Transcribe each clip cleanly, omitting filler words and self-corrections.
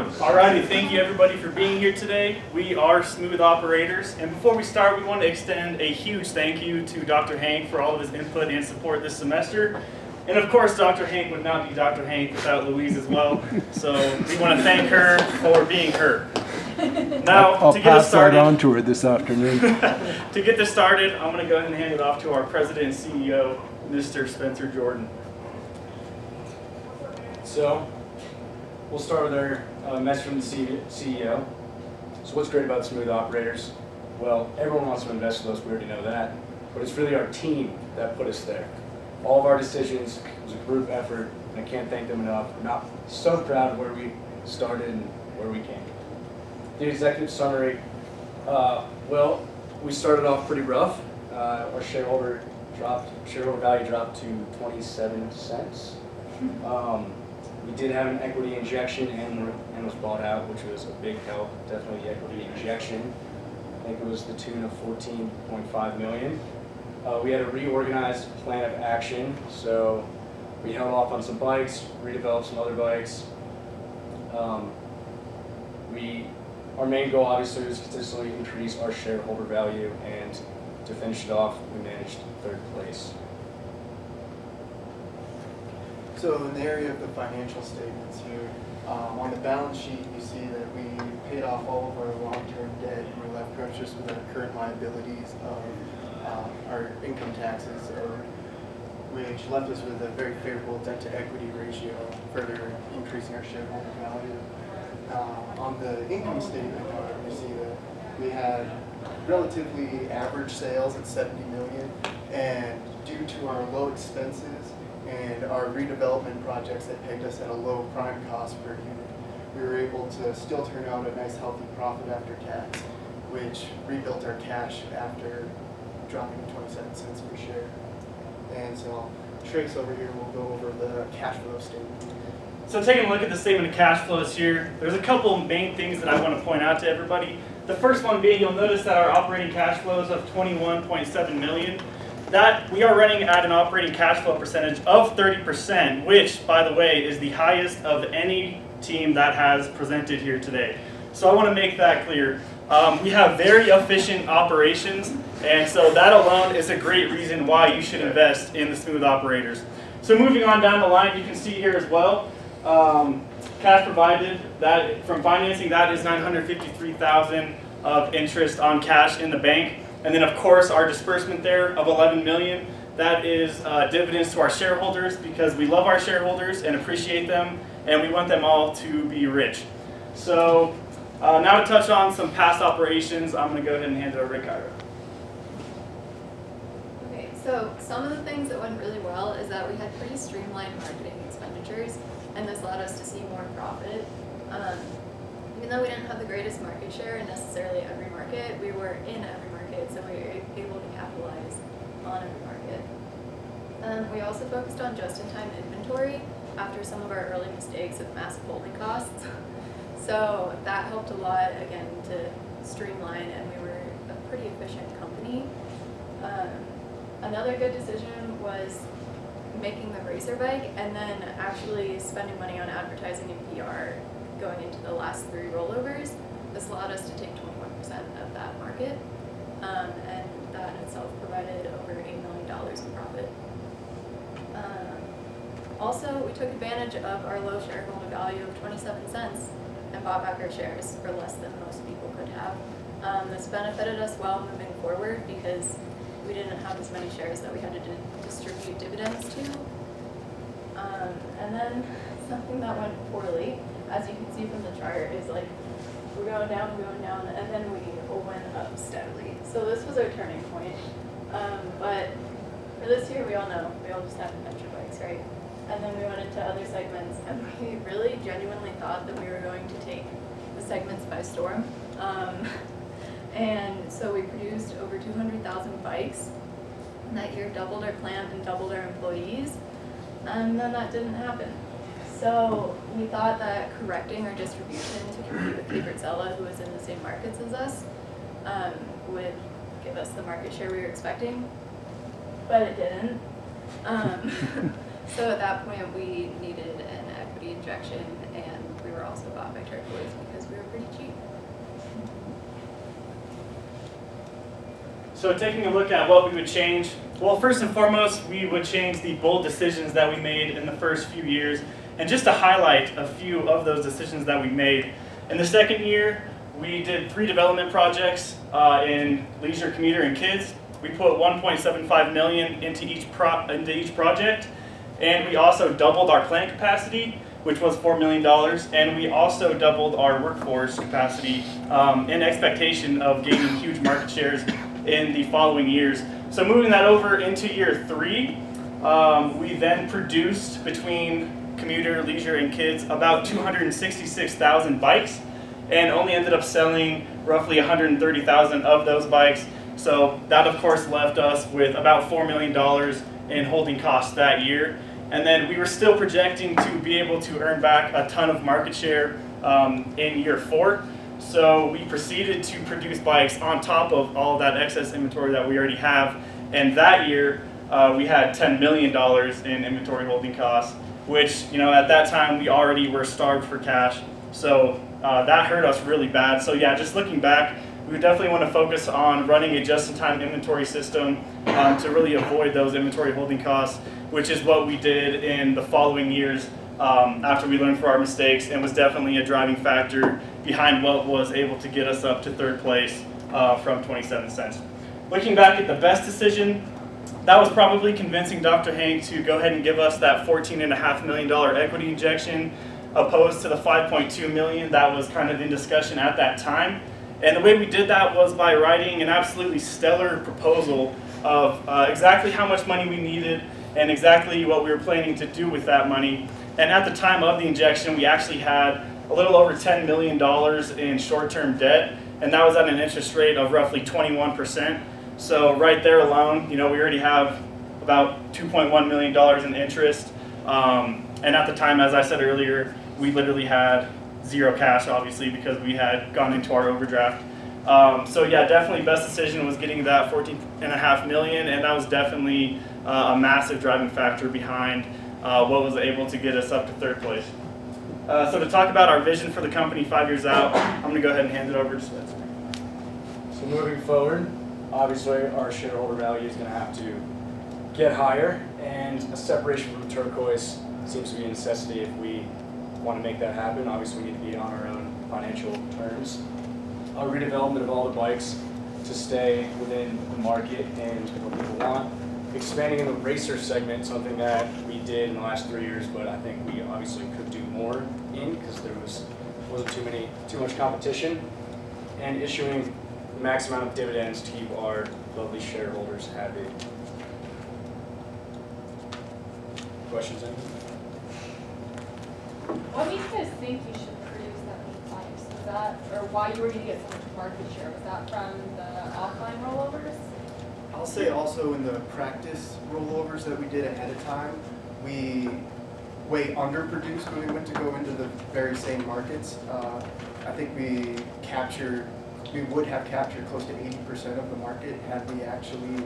Alrighty, thank you everybody for being here today. We are Smooth Operators, and before we start, we want to extend a huge thank you to Dr. Hank for all of his input and support this semester. And of course, Dr. Hank would not be Dr. Hank without Louise as well. So we want to thank her for being her. Now, I'll to get us pass that started, on to her this afternoon. to get this started, I'm going to go ahead and hand it off to our President and CEO, Mr. Spencer Jordan. So, we'll start with our message from the CEO. So what's great about Smooth Operators? Well, everyone wants to invest with us, we already know that, but it's really our team that put us there. All of our decisions was a group effort, and I can't thank them enough. I'm not so proud of where we started and where we came. The executive summary, well, we started off pretty rough. Our shareholder value dropped to 27 cents. We did have an equity injection and was bought out, which was a big help. Definitely the equity injection. I think it was the tune of $14.5 million. We had a reorganized plan of action, so we held off on some bikes, redeveloped some other bikes. Our main goal obviously was to consistently increase our shareholder value, and to finish it off, we managed 3rd place. So in the area of the financial statements here, on the balance sheet, you see that we paid off all of our long-term debt, and we're left just with our current liabilities of our income taxes, which left us with a very favorable debt-to-equity ratio, further increasing our shareholder value. On the income statement, however, you see that we had relatively average sales at $70 million, and due to our low expenses and our redevelopment projects that pegged us at a low prime cost per unit, we were able to still turn out a nice healthy profit after tax, which rebuilt our cash after dropping 27 cents per share. And so Trace over here will go over the cash flow statement. So taking a look at the statement of cash flows here, there's a couple main things that I want to point out to everybody. The first one being, you'll notice that our operating cash flows of $21.7 million, that we are running at an operating cash flow percentage of 30%, which, by the way, is the highest of any team that has presented here today. So I want to make that clear. We have very efficient operations, and so that alone is a great reason why you should invest in the Smooth Operators. So moving on down the line, you can see here as well, cash provided that from financing, that is $953,000 of interest on cash in the bank. And then of course our disbursement there of $11 million, that is dividends to our shareholders, because we love our shareholders and appreciate them, and we want them all to be rich. So now to touch on some past operations, I'm going to go ahead and hand it over to Kyra. Okay, so some of the things that went really well is that we had pretty streamlined marketing expenditures, and this allowed us to see more profit. Even though we didn't have the greatest market share in necessarily every market, we were in every market, so we were able to capitalize on every market. We also focused on just-in-time inventory after some of our early mistakes with massive holding costs. So that helped a lot, again, to streamline, and we were a pretty efficient company. Another good decision was making the racer bike and then actually spending money on advertising and PR going into the last 3 rollovers. This allowed us to take 21% of that market, and that itself provided over $8 million in profit. Also, we took advantage of our low shareholder value of 27 cents and bought back our shares for less than most people could have. This benefited us well moving forward because we didn't have as many shares that we had to distribute dividends to. And then something that went poorly, as you can see from the chart, is like we're going down, and then we went up steadily. So this was our turning point. But for this year, we all know, we all just have adventure bikes, right? And then we went into other segments, and we really genuinely thought that we were going to take the segments by storm. And so we produced over 200,000 bikes. And that year doubled our plant and doubled our employees. And then that didn't happen. So we thought that correcting our distribution to compete with Caperzella, who was in the same markets as us, would give us the market share we were expecting, but it didn't. So at that point we needed an equity injection, and we were also bought by turquoise because we were pretty cheap. So taking a look at what we would change, well, first and foremost, we would change the bold decisions that we made in the first few years. And just to highlight a few of those decisions that we made, in the second year, we did 3 development projects in leisure, commuter, and kids. We put $1.75 million into each project, and we also doubled our plant capacity, which was $4 million, and we also doubled our workforce capacity in expectation of gaining huge market shares in the following years. So moving that over into year 3, we then produced between commuter, leisure, and kids about 266,000 bikes, and only ended up selling roughly 130,000 of those bikes. So that of course left us with about $4 million in holding costs that year. And then we were still projecting to be able to earn back a ton of market share in year 4. So we proceeded to produce bikes on top of all of that excess inventory that we already have. And that year we had $10 million in inventory holding costs, which, you know, at that time we already were starved for cash. So that hurt us really bad. So yeah, just looking back, we would definitely want to focus on running a just-in-time inventory system to really avoid those inventory holding costs, which is what we did in the following years after we learned from our mistakes, and was definitely a driving factor behind what was able to get us up to 3rd place from 27 cents. Looking back at the best decision, that was probably convincing Dr. Hank to go ahead and give us that $14.5 million equity injection, opposed to the $5.2 million that was kind of in discussion at that time. And the way we did that was by writing an absolutely stellar proposal of exactly how much money we needed and exactly what we were planning to do with that money. And at the time of the injection, we actually had a little over $10 million in short-term debt, and that was at an interest rate of roughly 21%. So right there alone, you know, we already have about $2.1 million in interest. And at the time, as I said earlier, we literally had 0 cash, obviously, because we had gone into our overdraft. So yeah, definitely best decision was getting that $14.5 million, and that was definitely a massive driving factor behind what was able to get us up to 3rd place. So to talk about our vision for the company 5 years out, I'm going to go ahead and hand it over to Spencer. So moving forward, obviously our shareholder value is going to have to get higher, and a separation from turquoise seems to be a necessity if we want to make that happen. Obviously we need to be on our own financial terms. Our redevelopment of all the bikes to stay within the market and what people want. Expanding in the racer segment, something that we did in the last 3 years, but I think we obviously could do more in because there wasn't too much competition. And issuing the max amount of dividends to keep our lovely shareholders happy. Questions? What made you guys think you should produce that many bikes? Was that, or why you were going to get so much market share? Was that from the offline rollovers? I'll say also in the practice rollovers that we did ahead of time, we way underproduced when we went to go into the very same markets. I think we would have captured close to 80% of the market had we actually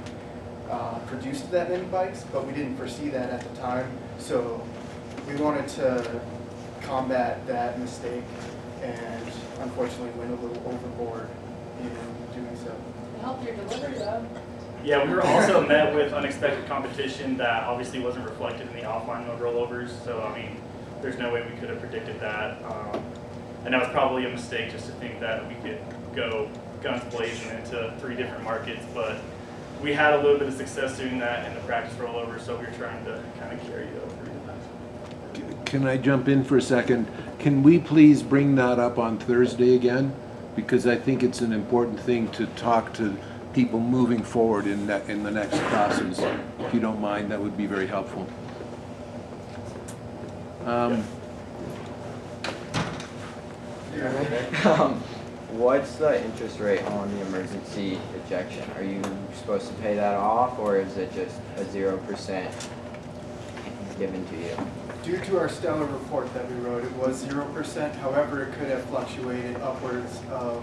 produced that many bikes, but we didn't foresee that at the time. So we wanted to combat that mistake, and unfortunately went a little overboard in doing so. It helped your delivery though. Yeah, we were also met with unexpected competition that obviously wasn't reflected in the offline mode rollovers. So, I mean, there's no way we could have predicted that. And that was probably a mistake just to think that we could go guns blazing into 3 different markets. But we had a little bit of success doing that in the practice rollovers, so we were trying to kind of carry it over to the next. Can I jump in for a second? Can we please bring that up on Thursday again? Because I think it's an important thing to talk to people moving forward in the next classes. If you don't mind, that would be very helpful. What's the interest rate on the emergency ejection? Are you supposed to pay that off, or is it just a 0% given to you? Due to our stellar report that we wrote, it was 0%. However, it could have fluctuated upwards of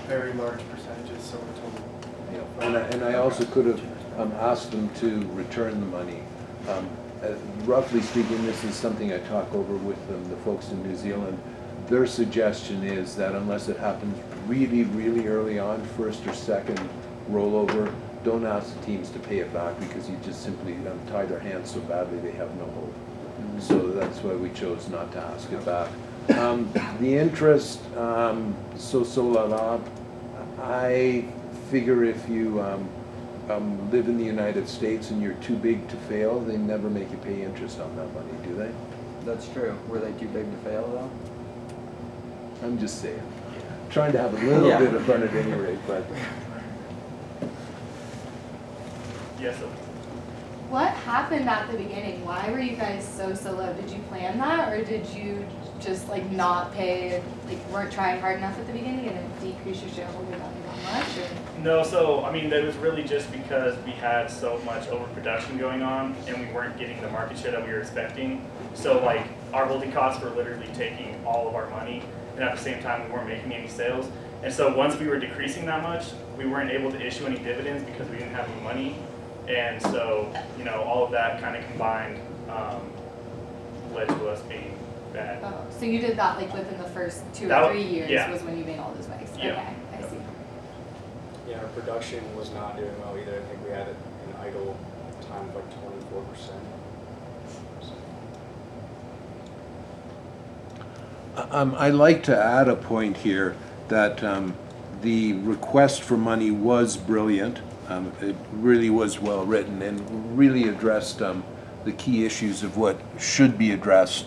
very large percentages, so we're told. And I also could have asked them to return the money. Roughly speaking, this is something I talk over with them, the folks in New Zealand. their suggestion is that unless it happens really, really early on, first or second rollover, don't ask the teams to pay it back because you just simply tie their hands so badly they have no hope. So that's why we chose not to ask it back. The interest, la la. I figure if you live in the United States and you're too big to fail, they never make you pay interest on that money, do they? That's true. Were they too big to fail though? I'm just saying. Trying to have a little Yeah. bit of fun at any rate, but Yes, sir. What happened at the beginning? Why were you guys so low? Did you plan that, or did you just like not pay, like weren't trying hard enough at the beginning and it decreased your shareholder value that much? Or? No, so I mean, that was really just because we had so much overproduction going on and we weren't getting the market share that we were expecting. So like our holding costs were literally taking all of our money, and at the same time we weren't making any sales. And so once we were decreasing that much, we weren't able to issue any dividends because we didn't have any money. And so, you know, all of that kind of combined led to us being bad. Oh, so you did that like within the first 2 That or wa- 3 years yeah. was when you made all those buys? Yeah. Okay, I see. Yeah, our production was not doing well either. I think we had an idle time of like 24%. I'd like to add a point here that the request for money was brilliant. It really was well written and really addressed the key issues of what should be addressed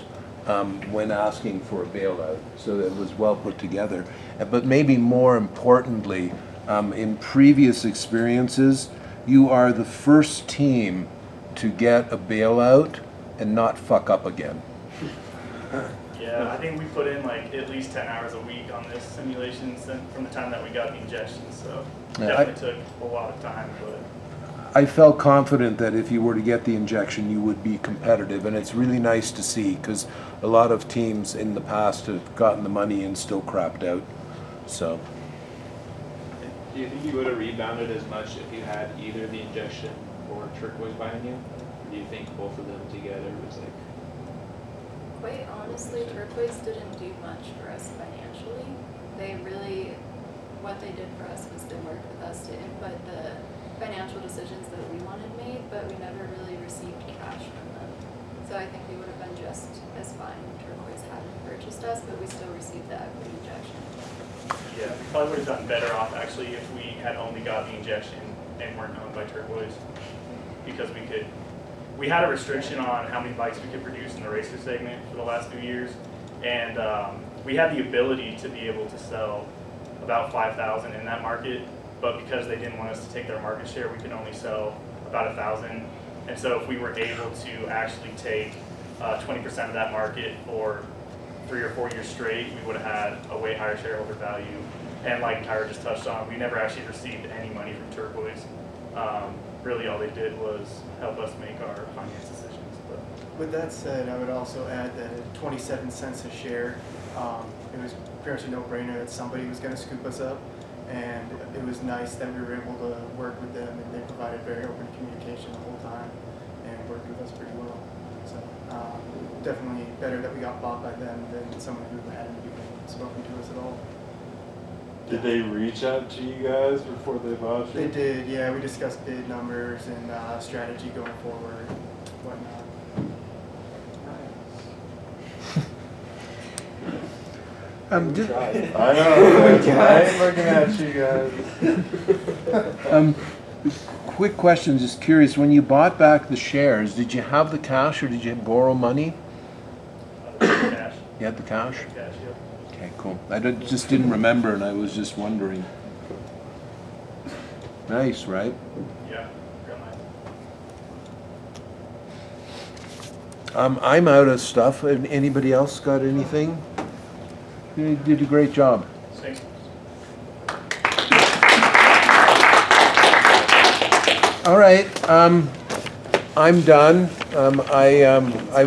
when asking for a bailout. So it was well put together. But maybe more importantly, in previous experiences, you are the first team to get a bailout and not fuck up again. Yeah, I think we put in like at least 10 hours a week on this simulation from the time that we got the injections. So Yeah, definitely took a lot of time, but I felt confident that if you were to get the injection, you would be competitive, and it's really nice to see because a lot of teams in the past have gotten the money and still crapped out. So, Do you think you would have rebounded as much if you had either the injection or turquoise buying you? Or do you think both of them together was like? Quite honestly, Turquoise didn't do much for us financially. They really, what they did for us was they worked with us to input the financial decisions that we wanted made, but we never really received cash from them. So I think we would have been just as fine if Turquoise hadn't purchased us, but we still received the equity injection. yeah, we probably would have done better off actually if we had only got the injection and weren't owned by Turquoise, because we had a restriction on how many bikes we could produce in the racer segment for the last few years, and we had the ability to be able to sell about 5,000 in that market, but because they didn't want us to take their market share, we could only sell about 1,000. And so if we were able to actually take 20% of that market for 3 or 4 years straight, we would have had a way higher shareholder value. And like Tyra just touched on, we never actually received any money from Turquoise. Really all they did was help us make our finance decisions. But With that said, I would also add that at 27 cents a share, it was pretty much a no-brainer that somebody was going to scoop us up, and it was nice that we were able to work with them, and they provided very open communication the whole time and worked with us pretty well. So definitely better that we got bought by them than someone who hadn't even spoken to us at all. Did they reach out to you guys before they bought you? They did, yeah. We discussed bid numbers and strategy going forward, whatnot. just, I know, I ain't looking at you guys. quick question, just curious, when you bought back the shares, did you have the cash or did you borrow money? cash, You had the cash? cash, yeah. Okay, cool. Just didn't remember and I was just wondering. Nice, right? Yeah, real nice. I'm out of stuff. Anybody else got anything? You did a great job. Thanks. All right, I'm done. I will